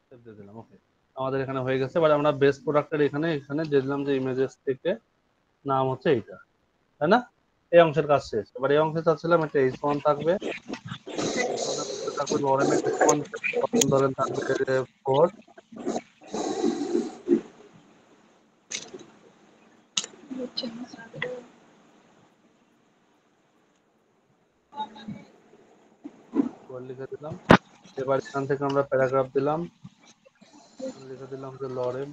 সেভ দিয়ে দিলাম। ওকে, আমাদের এখানে হয়ে গেছে। এবার আমরা বেস প্রোডাক্টের এখানে এখানে দিয়ে দিলাম যে ইমেজেস থেকে নাম হচ্ছে এইটা, তাই না? এই অংশের কাজ শেষ। এবার এই অংশে চাচ্ছিলাম একটা H1 থাকবে, H1 এর মধ্যে থাকবে লরেমের H1 ধরেন থাকবে 4, লিখে দিলাম। এবার এখান থেকে আমরা প্যারাগ্রাফ দিলাম, লিখে দিলাম যে লরেম,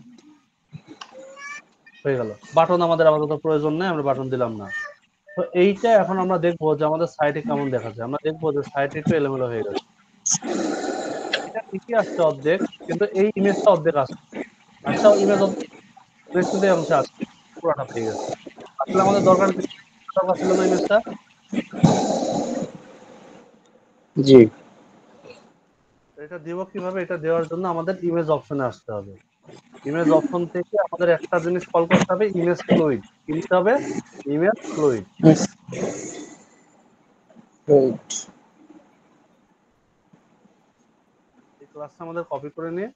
হয়ে গেল। বাটন আমাদের আপাতত প্রয়োজন নেই, আমরা বাটন দিলাম না। তো এইটা এখন আমরা দেখবো যে আমাদের সাইটে কেমন দেখাচ্ছে। আমরা দেখবো যে সাইটে একটু এলোমেলো হয়ে গেছে, এটা ঠিকই আসছে অর্ধেক, কিন্তু এই ইমেজটা অর্ধেক আসছে, আচ্ছা ইমেজ ইমেজ কিন্তু এই অংশে আছে, পুরোটা পেয়ে গেছে। আসলে আমাদের দরকার কি, দরকার ছিল না ইমেজটা। জি এটা দিব কিভাবে? এটা দেওয়ার জন্য আমাদের ইমেজ অপশনে আসতে হবে। ইমেজ অপশন থেকে আমাদের একটা জিনিস কল করতে হবে, ইমেজ ফ্লুইড কিনতে হবে, ইমেজ ফ্লুইড। রাইট। এই ক্লাসটা আমাদের কপি করে নিয়ে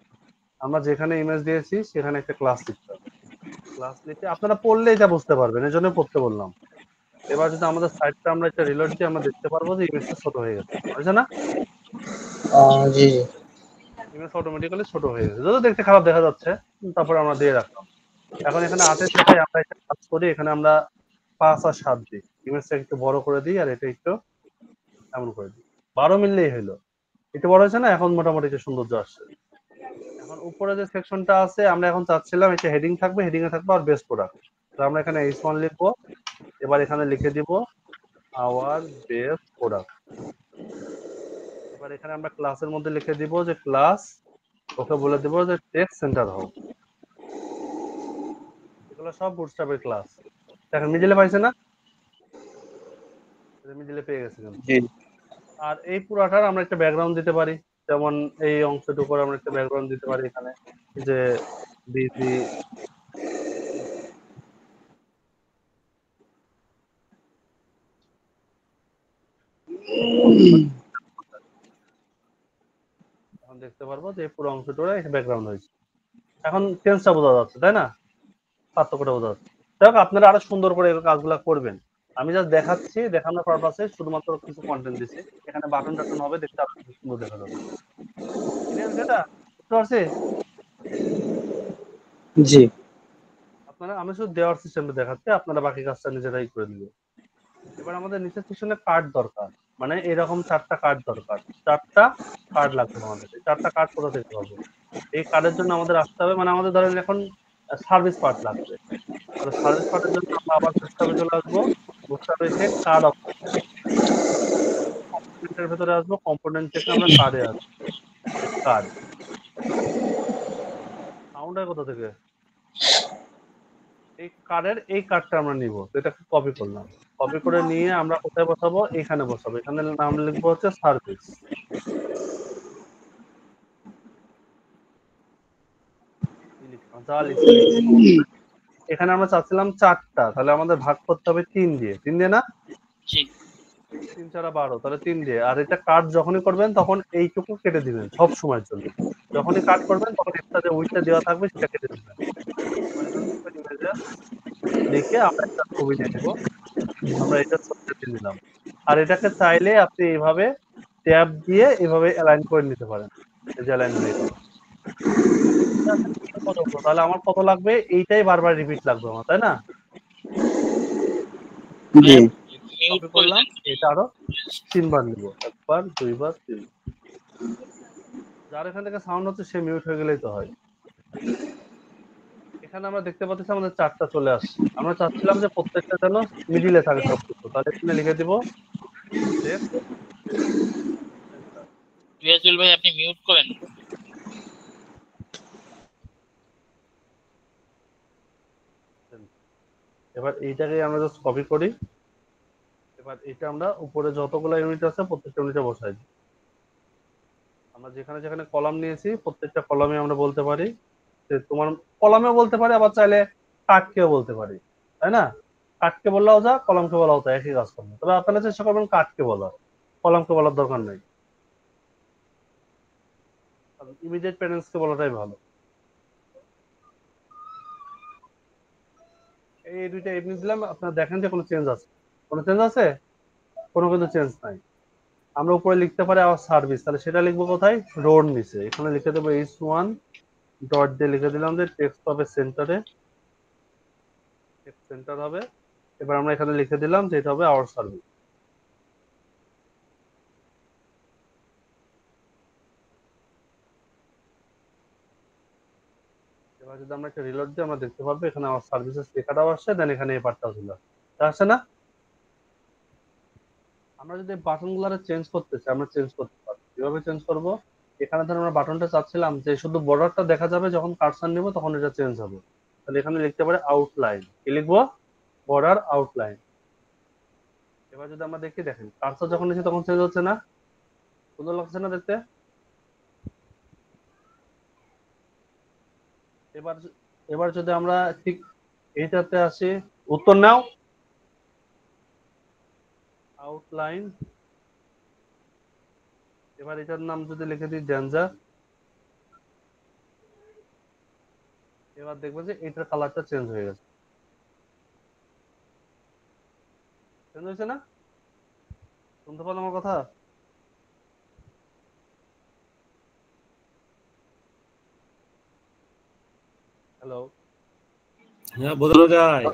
আমরা যেখানে ইমেজ দিয়েছি সেখানে একটা ক্লাস লিখতে হবে। ক্লাস লিখে আপনারা পড়লে এটা বুঝতে পারবেন, এই জন্য পড়তে বললাম। এবার যদি আমাদের সাইটটা আমরা একটা রিলোড দিই, আমরা দেখতে পারবো যে ইমেজটা ছোট হয়ে গেছে, হয়েছে না? জি জি ইমেজ অটোমেটিক্যালি ছোট হয়ে গেছে, যদিও দেখতে খারাপ দেখা যাচ্ছে, তারপরে আমরা দিয়ে রাখলাম। এখন এখানে 8 এর জায়গায় আমরা একটা কাজ করি, এখানে আমরা 5 আর 7 দিই, ইমেজটা একটু বড় করে দিই, আর এটা একটু এমন করে দিই, 12 মিললেই হলো। একটু বড় হয়েছে না? এখন মোটামুটি একটু সৌন্দর্য আসছে। এখন উপরে যে সেকশনটা আছে, আমরা এখন চাচ্ছিলাম একটা হেডিং থাকবে, হেডিং এ থাকবে আর বেস প্রোডাক্ট, তো আমরা এখানে H1 লিখবো। এবার এখানে লিখে দিব আওয়ার বেস প্রোডাক্ট। এবার এখানে আমরা ক্লাসের মধ্যে লিখে দিব যে ক্লাস, ওকে বলে দিব যে টেক্সট সেন্টার হও। এগুলো সব বুটস্ট্র্যাপের ক্লাস। দেখেন মিডিলে পাইছে না? মিডিলে পেয়ে গেছে কিন্তু। জি আর এই পুরাটার আমরা একটা ব্যাকগ্রাউন্ড দিতে পারি, যেমন এই অংশটুকুর আমরা একটা ব্যাকগ্রাউন্ড দিতে পারি এখানে, যে বিজি। এখন দেখতে পারবো যে এই পুরো অংশটুকু একটা ব্যাকগ্রাউন্ড হয়েছে। এখন চেঞ্জটা বোঝা যাচ্ছে, তাই না? পার্থক্যটা বোঝা যাচ্ছে। যাই হোক, আপনারা আরো সুন্দর করে এই কাজগুলো করবেন। আমি জাস্ট দেখাচ্ছি, দেখানোর পারপাসে শুধুমাত্র কিছু কন্টেন্ট দিচ্ছি। এখানে বাটন টাটন হবে, দেখতে আরো সুন্দর দেখা যাবে। ক্লিয়ার যেটা বুঝতে পারছি? জি আপনারা আপনারা আমি শুধু দেওয়ার সিস্টেমটা দেখাচ্ছি, আপনারা বাকি কাজটা নিজেরাই করে নেবেন। এবার আমাদের নিচের সেকশনে কার্ড দরকার, মানে এরকম 4টা কার্ড দরকার। 4টা কার্ড লাগবে আমাদের। এই 4টা কার্ড কোথা থেকে পাবো? এই কার্ডের জন্য আমাদের আসতে হবে, মানে আমাদের ধরেন এখন সার্ভিস পার্ট লাগবে। তাহলে সার্ভিস পার্টের জন্য আমরা আবার বুটস্ট্র্যাপে চলে আসবো। বুটস্ট্র্যাপে এসে কার্ড কম্পোনেন্টের ভেতরে আসবো, কম্পোনেন্ট থেকে আমরা কার্ডে আসবো। কার্ড সাউন্ড হয় কোথা থেকে? এই কার্ডের এই কার্ডটা আমরা নিব, তো এটাকে কপি করলাম। কপি করে নিয়ে আমরা কোথায় বসাবো? এখানে বসাবো। এখানে নাম লিখবো হচ্ছে সার্ভিস। যা লিখছি লিখছি, এখানে আমরা চাচ্ছিলাম 4টা, তাহলে আমাদের ভাগ করতে হবে 3 দিয়ে। 3 দিয়ে না? জি 3 4 12, তাহলে 3 দিয়ে। আর এটা কাট যখনই করবেন তখন এইটুকু কেটে দিবেন সব সময়ের জন্য। যখনই কাট করবেন তখন এক্সট্রা যে উইথটা দেওয়া থাকবে সেটা কেটে দিবেন। এবার এখানে লিখবেন ইমেজেস, লিখে আমরা একটা ছবি দিয়ে দিব। আমরা এটা ছবিটা দিয়ে দিলাম। আর এটাকে চাইলে আপনি এইভাবে ট্যাব দিয়ে এভাবে অ্যালাইন করে নিতে পারেন। এই যে অ্যালাইন হয়ে গেল। তাহলে আমার কত লাগবে? এইটাই বারবার রিপিট লাগবে আমার, তাই না? জি মিউট কপি করে করলাম, দেন। এটা আরো 3 বার নিব। 1 বার 2 বার 3 বার। যার এখান থেকে সাউন্ড হচ্ছে সে মিউট হয়ে গেলেই তো হয়। এখানে আমরা দেখতে পাচ্ছি আমাদের 4টা চলে আসছে। আমরা চাচ্ছিলাম যে প্রত্যেকটা যেন মিডিলে থাকে সবকিছু। তাহলে এখানে লিখে দিব টেক্সট সেন্টার। রিয়াজুল ভাই আপনি মিউট করেন। এবার এইটাকে আমরা জাস্ট কপি করি। এবার এটা আমরা উপরে যতগুলো ইউনিট আছে প্রত্যেকটা ইউনিটে বসাই দিই। আমরা যেখানে যেখানে কলাম নিয়েছি প্রত্যেকটা কলামে আমরা বলতে পারি যে তোমার কলামেও বলতে পারি, আবার চাইলে কাটকেও বলতে পারি, তাই না? কাটকে বললেও যা, কলামকে বলাও তা, একই কাজ করবে। তবে আপনারা চেষ্টা করবেন কাটকে বলার, কলামকে বলার দরকার নেই। ইমিডিয়েট প্যারেন্টসকে বলাটাই ভালো। এই দুইটা এমনি দিলাম, আপনারা দেখেন যে কোনো চেঞ্জ আছে? কোনো চেঞ্জ আছে? কোনো কিন্তু চেঞ্জ নাই। আমরা উপরে লিখতে পারি আওয়ার সার্ভিস, তাহলে সেটা লিখবো কোথায়? রোড নিচে। এখানে লিখে দেবো h1 ডট দিয়ে লিখে দিলাম যে টেক্সট হবে সেন্টারে, টেক্সট সেন্টার হবে। এবার আমরা এখানে লিখে দিলাম যে এটা হবে আওয়ার সার্ভিস। এবার যদি আমরা একটা রিলোড দিই আমরা দেখতে পারবো এখানে আমার সার্ভিসেস লেখাটাও আসছে, দেন এখানে এই পার্টটাও ছিল, আসছে না? আমরা যদি বাটন গুলো চেঞ্জ করতে চাই আমরা চেঞ্জ করতে পারবো। কিভাবে চেঞ্জ করব? এখানে ধর আমরা বাটনটা চাচ্ছিলাম যে শুধু বর্ডারটা দেখা যাবে, যখন কার্সর নিব তখন এটা চেঞ্জ হবে। তাহলে এখানে লিখতে পারি আউটলাইন। কি লিখবো? Border outline. এবার যদি আমরা দেখি, দেখেন কার্সর যখন নিচ্ছি তখন চেঞ্জ হচ্ছে না? সুন্দর লাগছে না দেখতে? এবার এবার যদি আমরা ঠিক এইটাতে আসি, উত্তর নাও, আউটলাইন। এবার এটার নাম যদি লিখে দিই ডেঞ্জার, এবার দেখবো যে এটার কালারটা চেঞ্জ হয়ে গেছে। চেঞ্জ হয়েছে না? শুনতে পারলাম আমার কথা? হ্যালো? হ্যাঁ বোঝানো যায়।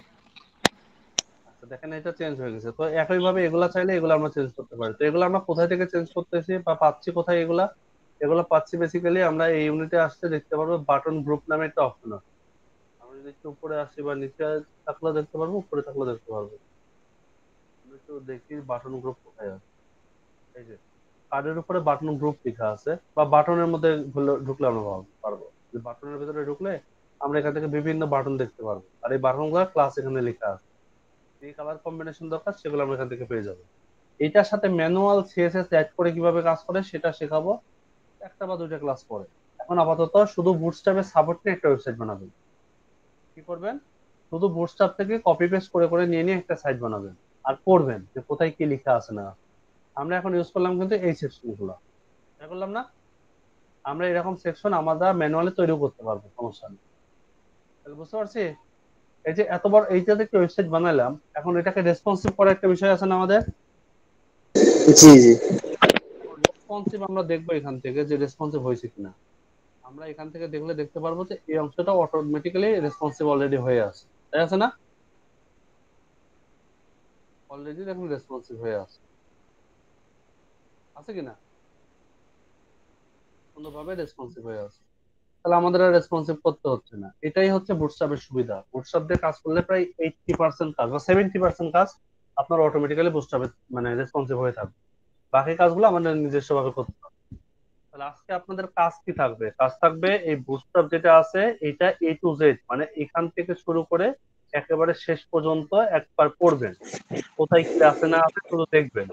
আচ্ছা দেখেন এটা চেঞ্জ হয়ে গেছে। তো একইভাবে এগুলা চাইলে এগুলো আমরা চেঞ্জ করতে পারি। তো এগুলো আমরা কোথায় থেকে চেঞ্জ করতেছি বা পাচ্ছি কোথায় এগুলা? এগুলো পাচ্ছি বেসিক্যালি আমরা এই ইউনিটে আসতে দেখতে পারবো বাটন গ্রুপ নামে একটা অপশন আছে। আমরা যদি একটু উপরে আসি বা নিচে থাকলেও দেখতে পারবো, উপরে থাকলেও দেখতে পারবো। আমরা একটু দেখি বাটন গ্রুপ কোথায় আছে। এই যে কার্ডের উপরে বাটন গ্রুপ লেখা আছে, বা বাটনের মধ্যে ঢুকলে আমরা পারবো যে বাটনের ভিতরে ঢুকলে আমরা এখান থেকে বিভিন্ন বাটন দেখতে পারবো। আর এই বাটন গুলো ক্লাস এখানে লেখা আছে। এই কালার কম্বিনেশন দরকার সেগুলো আমরা এখান থেকে পেয়ে যাবো। এটার সাথে ম্যানুয়াল সিএসএস অ্যাড করে কিভাবে কাজ করে সেটা শেখাবো একটা বা দুইটা ক্লাস পরে। এখন আপাতত শুধু বুটস্ট্র্যাপের সাপোর্ট নিয়ে একটা ওয়েবসাইট বানাবেন। কি করবেন? শুধু বুটস্ট্র্যাপ থেকে কপি পেস্ট করে করে নিয়ে নিয়ে একটা সাইট বানাবেন। আর পড়বেন যে কোথায় কি লেখা আছে না। আমরা এখন ইউজ করলাম কিন্তু এই সেকশন গুলো, করলাম না? আমরা এরকম সেকশন আমরা ম্যানুয়ালি তৈরি করতে পারবো, সমস্যা নেই। তাহলে বুঝতে পারছি? এই যে এত বড় এইটাতে একটা ওয়েবসাইট বানালাম, এখন এটাকে রেসপন্সিভ করার একটা বিষয় আছে না আমাদের? জি জি রেসপন্সিভ আমরা দেখবো এখান থেকে যে রেসপন্সিভ হয়েছে কিনা। আমরা এখান থেকে দেখলে দেখতে পারবো যে এই অংশটা অটোমেটিক্যালি রেসপন্সিভ অলরেডি হয়ে আছে। তাই আছে না? অলরেডি দেখুন রেসপন্সিভ হয়ে আছে কিনা, সুন্দরভাবে রেসপন্সিভ হয়ে আছে। তাহলে আমাদের আর রেসপন্সিভ করতে হচ্ছে না। এটাই হচ্ছে বুটস্ট্র্যাপের সুবিধা। বুটস্ট্র্যাপ দিয়ে কাজ করলে প্রায় 80% কাজ বা 70% কাজ আপনার অটোমেটিক্যালি বুটস্ট্র্যাপে মানে রেসপন্সিভ হয়ে থাকবে। বাকি কাজগুলো আমাদের নিজস্ব ভাবে করতে হবে। তাহলে আজকে আপনাদের কাজ কি থাকবে? কাজ থাকবে এই বুটস্ট্র্যাপ যেটা আছে এটা A to Z, মানে এখান থেকে শুরু করে একেবারে শেষ পর্যন্ত একবার পড়বেন, কোথায় কি আছে না আছে শুধু দেখবেন,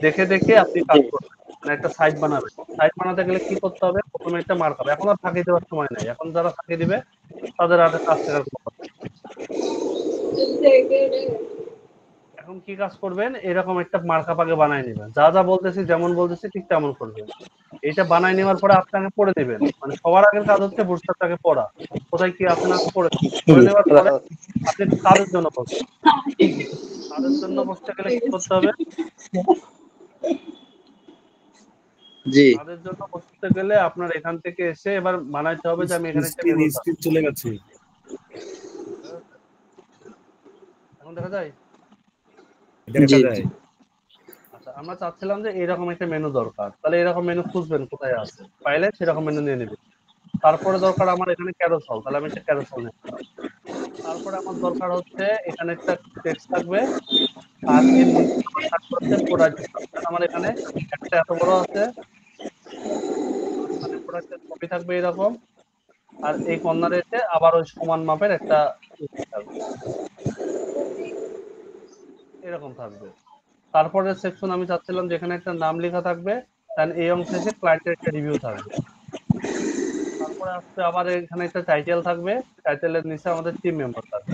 দেখে দেখে আপনি কাজ করবেন। মানে একটা সাইট বানাবেন। সাইট বানাতে গেলে কি করতে হবে? প্রথমে একটা মার্ক হবে। এখন আর ফাঁকি দেওয়ার সময় নাই। এখন যারা ফাঁকি দিবে তাদের আর কাজ শেখার কোনো কথা নেই। এখন কি কাজ করবেন? এরকম একটা মার্কআপ আগে বানায় নেবেন। যা যা বলতেছি, যেমন বলতেছি ঠিক তেমন করবেন। এটা বানায় নেওয়ার পরে আপনাকে পড়ে দিবেন। মানে সবার আগের কাজ হচ্ছে বুটস্ট্র্যাপটাকে পড়া, কোথায় কি আছে না আছে পড়ে পড়ে নেওয়ার পরে আপনি কাজের জন্য বসবেন। কাজের জন্য বসতে গেলে কি করতে হবে? জি কাজের জন্য বসতে গেলে আপনার এখান থেকে এসে এবার বানাইতে হবে যে আমি এখানে একটা স্ক্রিন মেনু স্ক্রিন চলে গেছে। এখন দেখা যায়। দেখা জি যায়। আচ্ছা, আমরা চাচ্ছিলাম যে এরকম একটা মেনু দরকার। তাহলে এরকম মেনু খুঁজবেন কোথায় আছে, পাইলে সেরকম মেনু নিয়ে নেবেন। তারপরে দরকার আমার এখানে ক্যারোসেল, তাহলে আমি একটা ক্যারোসেল নিলাম। তারপরে আমার দরকার হচ্ছে এখানে একটা টেক্সট থাকবে, আর এর নিচে আমার থাকবে হচ্ছে প্রোডাক্ট। আমার এখানে একটা এত বড় আছে, মাঝখানে প্রোডাক্টের কপি থাকবে এরকম, আর এই কর্নারে এসে আবার ওই সমান মাপের একটা থাকবে, এরকম থাকবে। তারপরের সেকশন আমি চাচ্ছিলাম যেখানে একটা নাম লেখা থাকবে, দেন এই অংশে এসে ক্লায়েন্টের একটা রিভিউ থাকবে। তারপরে আসছে আবার এখানে একটা টাইটেল থাকবে, টাইটেলের নিচে আমাদের টিম মেম্বার থাকবে,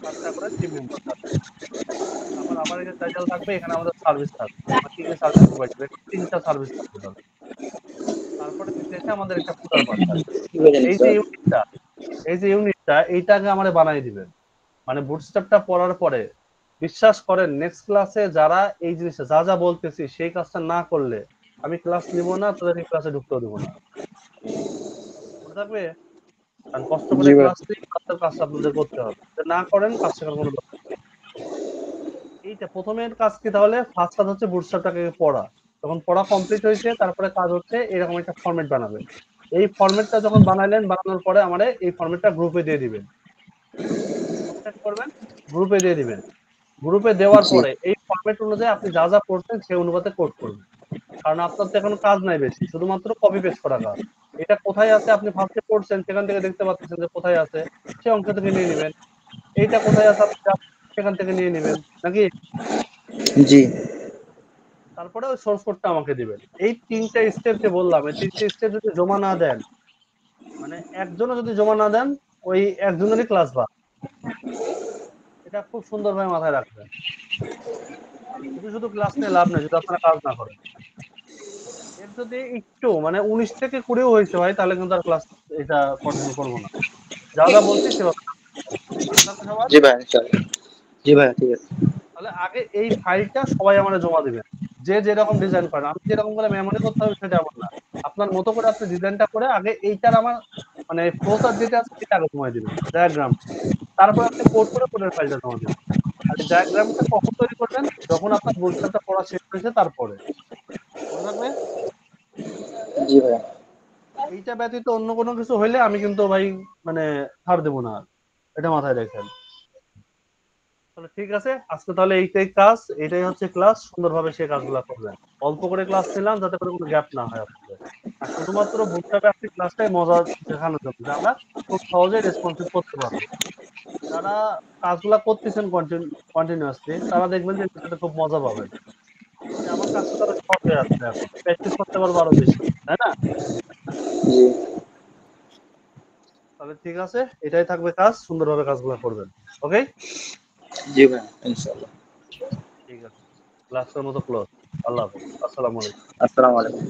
4টা করে টিম মেম্বার থাকবে। তারপর আবার একটা টাইটেল থাকবে, এখানে আমাদের সার্ভিস থাকবে, আমরা কি কি সার্ভিস প্রোভাইড করি, 3টা সার্ভিস থাকবে তাহলে। তারপরে নিচে এসে আমাদের একটা ফুটার বার থাকবে। এই যে ইউনিটটা এইটাকে আমাদের বানিয়ে দিবেন। মানে বুটস্ট্র্যাপটা পড়ার পরে বিশ্বাস করেন নেক্সট ক্লাসে যারা এই জিনিসটা যা যা বলতেছি সেই কাজটা না করলে আমি ক্লাস নিব না, তাদেরকে ক্লাসে ঢুকতেও দিব না। মনে থাকবে? কারণ কষ্ট করে জি ভাই। ক্লাস নিয়ে ক্লাসের কাজটা আপনাদের করতে হবে। যদি না করেন কাজ শেখার কোনো দরকার নেই। এইটা প্রথমের কাজ কি তাহলে? ফার্স্ট কাজ হচ্ছে বুটস্ট্র্যাপটাকে পড়া। যখন পড়া কমপ্লিট হয়েছে তারপরে কাজ হচ্ছে এরকম একটা ফরম্যাট বানাবেন। এই ফরম্যাটটা যখন বানাইলেন, বানানোর পরে আমাদের এই ফরম্যাটটা গ্রুপে দিয়ে দিবেন। কোথায় করবেন? গ্রুপে দিয়ে দিবেন। গ্রুপে দেওয়ার জি পরে এই ফরম্যাট অনুযায়ী আপনি যা যা পড়ছেন সেই অনুপাতে কোড করবেন। কারণ আপনার তো এখন কাজ নাই বেশি, শুধুমাত্র কপি পেস্ট করা কাজ। এটা কোথায় আছে আপনি ফার্স্টে পড়ছেন, সেখান থেকে দেখতে পাচ্ছেন যে কোথায় আছে, সেই অংশ থেকে নিয়ে নেবেন। এইটা কোথায় আছে আপনি সেখান থেকে নিয়ে নেবেন নাকি। জি তারপরে ওই সোর্স কোডটা আমাকে দিবেন। এই 3টা স্টেপ যে বললাম, এই 3টে স্টেপ যদি জমা না দেন, মানে একজনও যদি জমা না দেন, ওই একজনেরই ক্লাস বাদ। এটা খুব সুন্দরভাবে মাথায় রাখবেন। শুধু শুধু ক্লাস নিয়ে লাভ নেই যদি আপনারা কাজ না করেন। এর যদি একটু মানে 19 থেকে 20 হয়েছে ভাই, তাহলে কিন্তু আর ক্লাস এটা কন্টিনিউ করবো না। যা যা বলছি সেভাবে মনে থাকবে সবার। জি ভাই ইনশাআল্লাহ। জি ভাই ঠিক আছে। তাহলে আগে এই ফাইলটা সবাই আমাদের জমা দিবেন। যে যেরকম ডিজাইন করেন, আমি যেরকম করে মেমরি করতে হবে সেটা এমন না। আপনার মতো করে আপনি ডিজাইনটা করে আগে এইটার আমার মানে ফ্লোচার্ট যেটা আছে সেটা আগে জমা দিবেন, ডায়াগ্রাম। তারপর আপনি কোড করে কোডের ফাইলটা জমা দিবেন। আর এই ডায়াগ্রামটা কখন তৈরি করবেন? যখন আপনার বুটস্ট্র্যাপটা পড়া শেষ হয়েছে তারপরে। মনে থাকবে? জি ভাই। এইটা ব্যতীত অন্য কোনো কিছু হইলে আমি কিন্তু ভাই মানে ছাড় দেবো না আর। এটা মাথায় রাখেন। তাহলে ঠিক আছে, আজকে তাহলে এইটাই কাজ, এটাই হচ্ছে ক্লাস। সুন্দরভাবে সেই কাজগুলো করবেন। অল্প করে ক্লাস নিলাম যাতে করে কোনো গ্যাপ না হয় আপনাদের। আর শুধুমাত্র বুটস্ট্র্যাপে আপনি ক্লাসটাই মজা শেখানোর জন্য যে আমরা খুব সহজে রেসপন্সিভ করতে পারবো। যারা কাজগুলা করতেছেন কন্টিনিউয়াসলি তারা দেখবেন যে এটাতে খুব মজা পাবেন। যে আমার কাজটা তারা সহজ হয়ে যাচ্ছে, এখন প্র্যাকটিস করতে পারবো আরো বেশি, তাই না? জি তাহলে ঠিক আছে, এটাই থাকবে কাজ, সুন্দরভাবে কাজগুলো করবেন। ওকে, জি ভাই ইনশাআল্লাহ। ঠিক আছে। ক্লাসের মতো ক্লোজ। আল্লাহ হাফেজ। আসসালামু আলাইকুম। আসসালামু আলাইকুম।